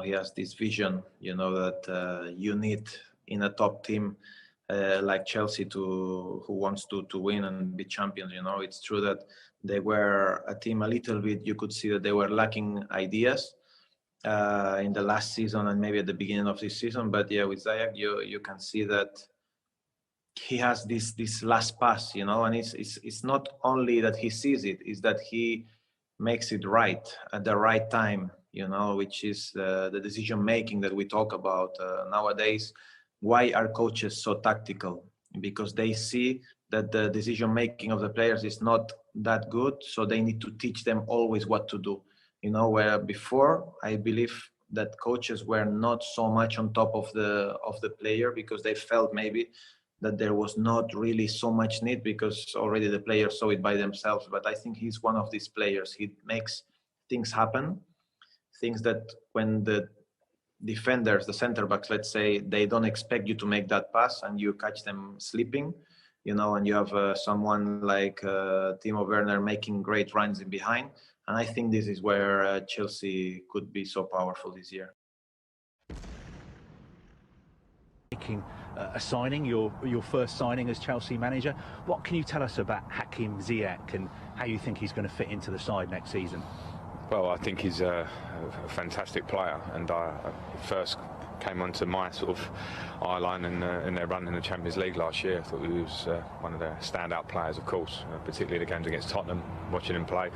he has this vision, that you need in a top team like Chelsea who wants to win and be champions. It's true that they were a team a little bit, you could see that they were lacking ideas in the last season and maybe at the beginning of this season. But yeah, with Ziyech, you can see that he has this last pass, and it's not only that he sees it, it's that he makes it right at the right time, which is the decision making that we talk about nowadays. Why are coaches so tactical? Because they see that the decision making of the players is not that good, so they need to teach them always what to do. Where before I believe that coaches were not so much on top of the player, because they felt maybe that there was not really so much need, because already the players saw it by themselves. But I think he's one of these players. He makes things happen, things that when the defenders, the center backs, let's say, they don't expect you to make that pass and you catch them sleeping, and you have someone like Timo Werner making great runs in behind. And I think this is where Chelsea could be so powerful this year. Making a signing, your first signing as Chelsea manager. What can you tell us about Hakim Ziyech and how you think he's going to fit into the side next season? Well, I think he's a fantastic player, and I first came onto my sort of eye line in their run in the Champions League last year. I thought he was one of their standout players, of course, particularly the games against Tottenham, watching him play.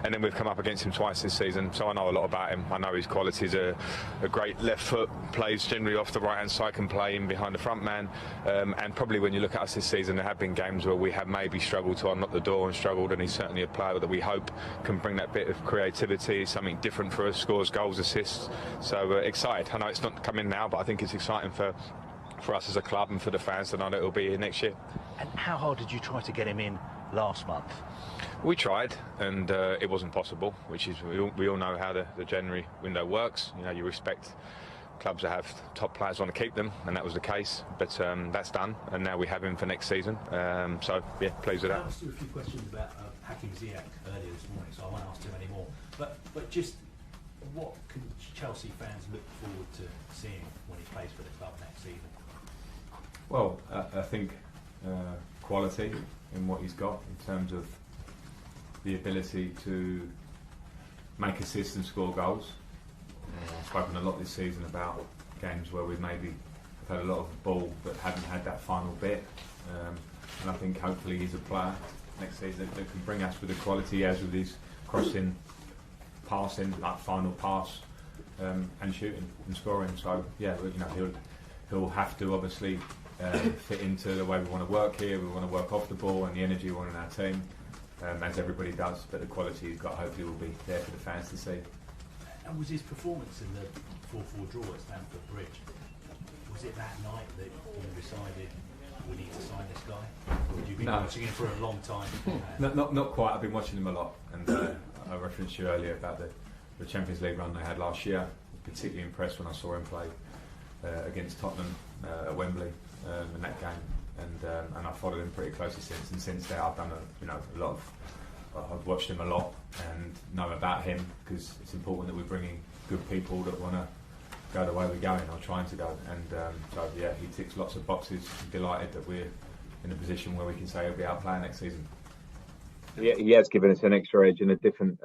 And then we've come up against him twice this season, so I know a lot about him. I know his qualities are a great left foot, plays generally off the right-hand side, can play in behind the front man. And probably when you look at us this season, there have been games where we have maybe struggled to unlock the door and struggled, and he's certainly a player that we hope can bring that bit of creativity, something different for us, scores goals, assists. So excited. I know it's not coming now, but I think it's exciting for us as a club and for the fans to know that it'll be here next year. And how hard did you try to get him in last month? We tried, and it wasn't possible, which is, we all know how the January window works. You respect clubs that have top players want to keep them, and that was the case. But that's done, and now we have him for next season. So yeah, pleased with that. I asked you a few questions about Hakim Ziyech earlier this morning, so I won't ask too many more. But just what can Chelsea fans look forward to seeing when he plays for the club next season? Well, I think quality in what he's got in terms of the ability to make assists and score goals. I've spoken a lot this season about games where we maybe have had a lot of ball but haven't had that final bit. And I think hopefully he's a player next season that can bring us with the quality he has with his crossing, passing, that final pass, and shooting and scoring. So yeah, he'll have to obviously fit into the way we want to work here. We want to work off the ball and the energy we want in our team, as everybody does. But the quality he's got hopefully will be there for the fans to see. And was his performance in the 4-4 draw at Stamford Bridge, was it that night that you decided we need to sign this guy? Or had you been watching him for a long time? Not quite. I've been watching him a lot, and I referenced you earlier about the Champions League run they had last year. I was particularly impressed when I saw him play against Tottenham at Wembley in that game, and I followed him pretty closely since. And since then, I've done a lot of. I've watched him a lot and know about him, because it's important that we're bringing good people that want to go the way we're going or trying to go. And so yeah, he ticks lots of boxes. I'm delighted that we're in a position where we can say he'll be our player next season. Yeah, he has given us an extra edge and a different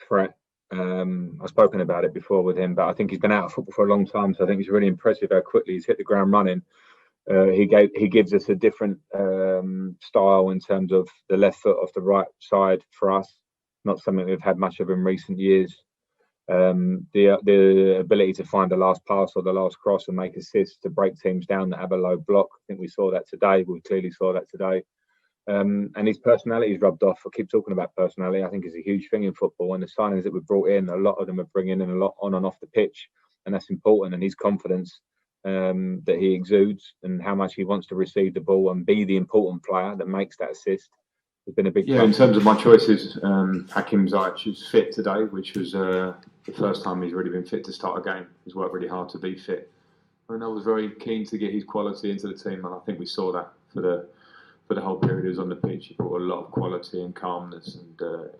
threat. I've spoken about it before with him, but I think he's been out of football for a long time, so I think it's really impressive how quickly he's hit the ground running. He gives us a different style in terms of the left foot off the right side for us. Not something we've had much of in recent years. The ability to find the last pass or the last cross and make assists to break teams down that have a low block. I think we saw that today. We clearly saw that today. And his personality is rubbed off. I keep talking about personality. I think it's a huge thing in football. And the signings that we've brought in, a lot of them are bringing in a lot on and off the pitch, and that's important. And his confidence that he exudes and how much he wants to receive the ball and be the important player that makes that assist has been a big in terms of my choices, Hakim Ziyech is fit today, which was the first time he's really been fit to start a game. He's worked really hard to be fit, and I was very keen to get his quality into the team, and I think we saw that for the whole period he was on the pitch. He brought a lot of quality and calmness, and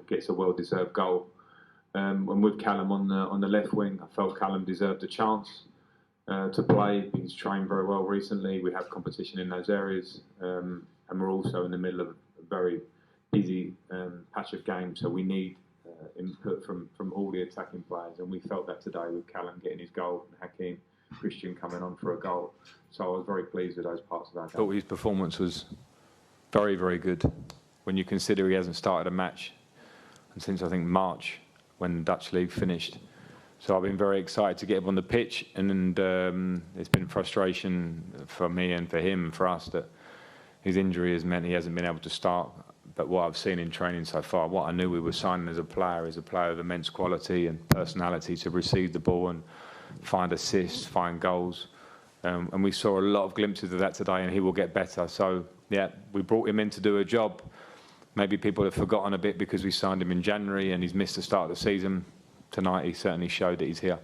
gets a well-deserved goal. And with Callum on the left wing, I felt Callum deserved a chance to play. He's trained very well recently. We have competition in those areas, and we're also in the middle of a very busy patch of games, so we need input from all the attacking players, and we felt that today with Callum getting his goal and Hakim Christian coming on for a goal. So I was very pleased with those parts of our game. I thought his performance was very, very good when you consider he hasn't started a match and since I think March when the Dutch League finished. So I've been very excited to get him on the pitch, and it's been frustration for me and for him and for us that his injury has meant he hasn't been able to start. But what I've seen in training so far, what I knew we were signing as a player is a player of immense quality and personality to receive the ball and find assists, find goals. And we saw a lot of glimpses of that today, and he will get better. So, yeah, we brought him in to do a job. Maybe people have forgotten a bit because we signed him in January and he's missed the start of the season. Tonight, he certainly showed that he's here.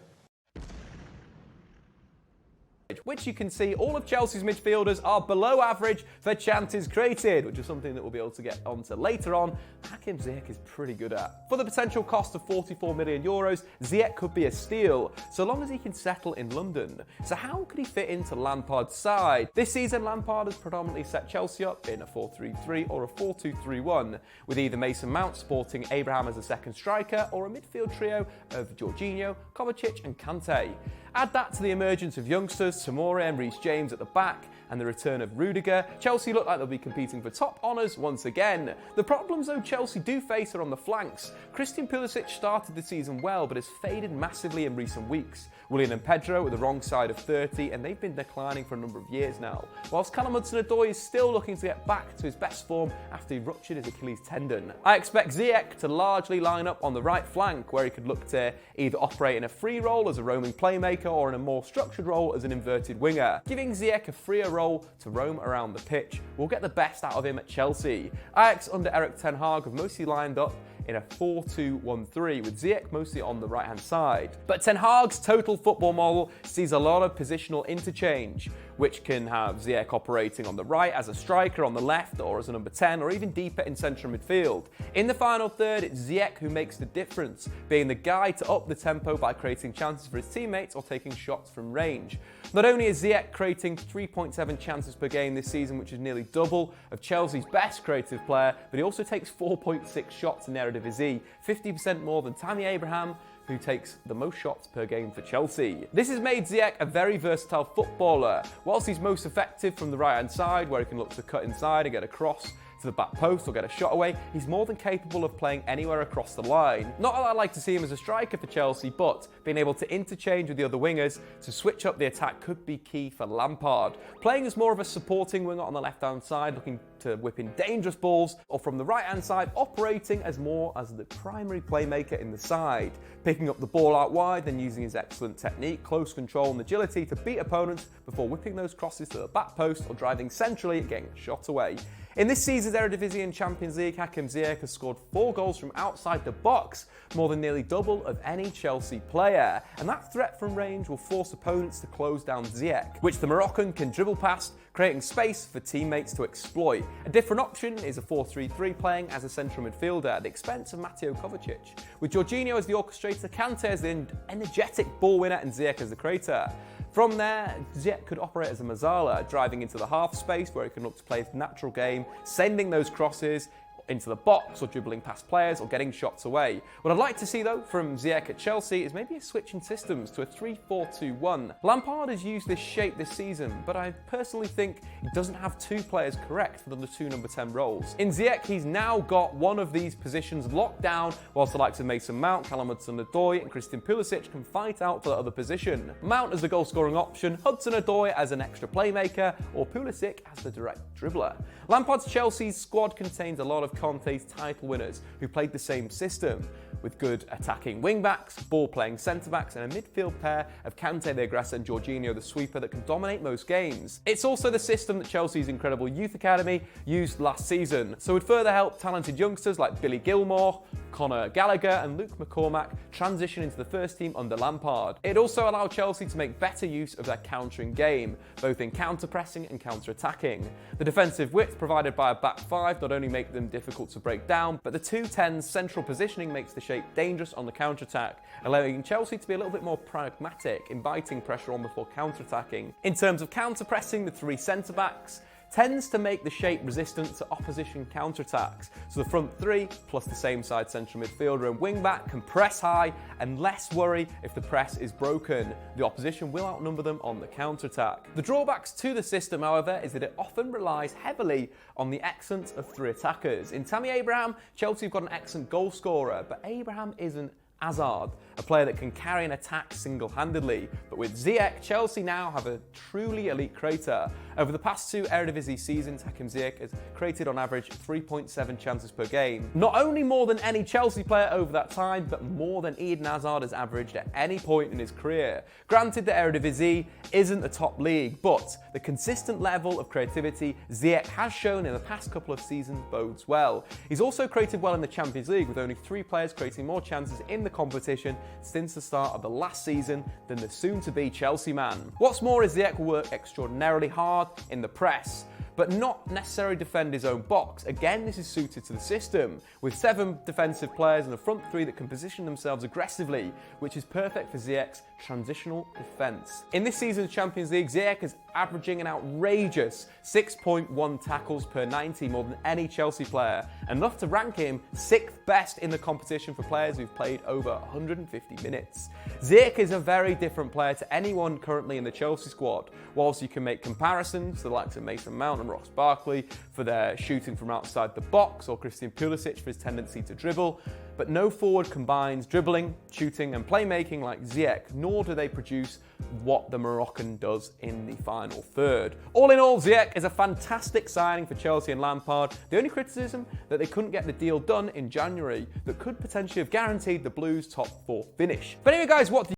Which you can see all of Chelsea's midfielders are below average for chances created, which is something that we'll be able to get onto later on. Hakim Ziyech is pretty good at. For the potential cost of €44 million, Ziyech could be a steal, so long as he can settle in London. So how could he fit into Lampard's side? This season, Lampard has predominantly set Chelsea up in a 4-3-3 or a 4-2-3-1, with either Mason Mount sporting Abraham as a second striker or a midfield trio of Jorginho, Kovacic and Kante. Add that to the emergence of youngsters, Tomori and Reece James at the back, and the return of Rudiger, Chelsea look like they'll be competing for top honours once again. The problems though Chelsea do face are on the flanks. Christian Pulisic started the season well, but has faded massively in recent weeks. Willian and Pedro are the wrong side of 30, and they've been declining for a number of years now. Whilst Callum Hudson-Odoi is still looking to get back to his best form after he ruptured his Achilles tendon. I expect Ziyech to largely line up on the right flank, where he could look to either operate in a free role as a roaming playmaker or in a more structured role as an inverted winger. Giving Ziyech a freer role to roam around the pitch will get the best out of him at Chelsea. Ajax under Erik ten Hag have mostly lined up in a 4-2-1-3 with Ziyech mostly on the right hand side. But Ten Hag's total football model sees a lot of positional interchange, which can have Ziyech operating on the right as a striker, on the left or as a number 10, or even deeper in central midfield. In the final third, it's Ziyech who makes the difference, being the guy to up the tempo by creating chances for his teammates or taking shots from range. Not only is Ziyech creating 3.7 chances per game this season, which is nearly double of Chelsea's best creative player, but he also takes 4.6 shots in Eredivisie, 50% more than Tammy Abraham, who takes the most shots per game for Chelsea. This has made Ziyech a very versatile footballer. Whilst he's most effective from the right-hand side, where he can look to cut inside and get a cross to the back post or get a shot away, he's more than capable of playing anywhere across the line. Not that I'd like to see him as a striker for Chelsea, but being able to interchange with the other wingers to switch up the attack could be key for Lampard. Playing as more of a supporting winger on the left-hand side, looking to whip in dangerous balls, or from the right-hand side, operating as more as the primary playmaker in the side, picking up the ball out wide, then using his excellent technique, close control and agility to beat opponents before whipping those crosses to the back post or driving centrally and getting a shot away. In this season's Eredivisie and Champions League, Hakim Ziyech has scored 4 goals from outside the box, more than nearly double of any Chelsea player. And that threat from range will force opponents to close down Ziyech, which the Moroccan can dribble past, creating space for teammates to exploit. A different option is a 4-3-3 playing as a central midfielder at the expense of Mateo Kovacic, with Jorginho as the orchestrator, Kante as the energetic ball winner and Ziyech as the creator. From there, Ziyech could operate as a Mazzala, driving into the half space where he can look to play his natural game, sending those crosses into the box or dribbling past players or getting shots away. What I'd like to see though from Ziyech at Chelsea is maybe a switch in systems to a 3-4-2-1. Lampard has used this shape this season, but I personally think he doesn't have 2 players correct for the 2 number 10 roles. In Ziyech, he's now got one of these positions locked down, whilst the likes of Mason Mount, Callum Hudson-Odoi and Christian Pulisic can fight out for the other position. Mount as the goal scoring option, Hudson-Odoi as an extra playmaker, or Pulisic as the direct dribbler. Lampard's Chelsea's squad contains a lot of Conte's title winners who played the same system, with good attacking wing-backs, ball-playing centre-backs and a midfield pair of Kante the aggressor and Jorginho the sweeper that can dominate most games. It's also the system that Chelsea's incredible youth academy used last season, so would further help talented youngsters like Billy Gilmore, Conor Gallagher and Luke McCormack transition into the first team under Lampard. It also allowed Chelsea to make better use of their countering game, both in counter-pressing and counter-attacking. The defensive width provided by a back 5 not only make them difficult to break down, but the 2-10's central positioning makes the shape dangerous on the counter-attack, allowing Chelsea to be a little bit more pragmatic, inviting pressure on before counter-attacking. In terms of counter-pressing, the 3 centre-backs tends to make the shape resistant to opposition counter-attacks. So the front 3, plus the same side central midfielder and wing-back, can press high and less worry if the press is broken. The opposition will outnumber them on the counter-attack. The drawbacks to the system, however, is that it often relies heavily on the excellence of 3 attackers. In Tammy Abraham, Chelsea have got an excellent goal scorer, but Abraham isn't Hazard, a player that can carry an attack single-handedly. But with Ziyech, Chelsea now have a truly elite creator. Over the past 2 Eredivisie seasons, Hakim Ziyech has created on average 3.7 chances per game. Not only more than any Chelsea player over that time, but more than Eden Hazard has averaged at any point in his career. Granted, the Eredivisie isn't the top league, but the consistent level of creativity Ziyech has shown in the past couple of seasons bodes well. He's also created well in the Champions League, with only 3 players creating more chances in the competition since the start of the last season than the soon-to-be Chelsea man. What's more is Ziyech will work extraordinarily hard in the press, but not necessarily defend his own box. Again, this is suited to the system, with 7 defensive players and a front 3 that can position themselves aggressively, which is perfect for Ziyech's transitional defence. In this season's Champions League, Ziyech is averaging an outrageous 6.1 tackles per 90, more than any Chelsea player, enough to rank him 6th best in the competition for players who've played over 150 minutes. Ziyech is a very different player to anyone currently in the Chelsea squad. Whilst you can make comparisons to the likes of Mason Mount and Ross Barkley for their shooting from outside the box, or Christian Pulisic for his tendency to dribble, but no forward combines dribbling, shooting and playmaking like Ziyech, nor do they produce what the Moroccan does in the final third. All in all, Ziyech is a fantastic signing for Chelsea and Lampard. The only criticism, that they couldn't get the deal done in January that could potentially have guaranteed the Blues' top 4 finish. But anyway guys, what do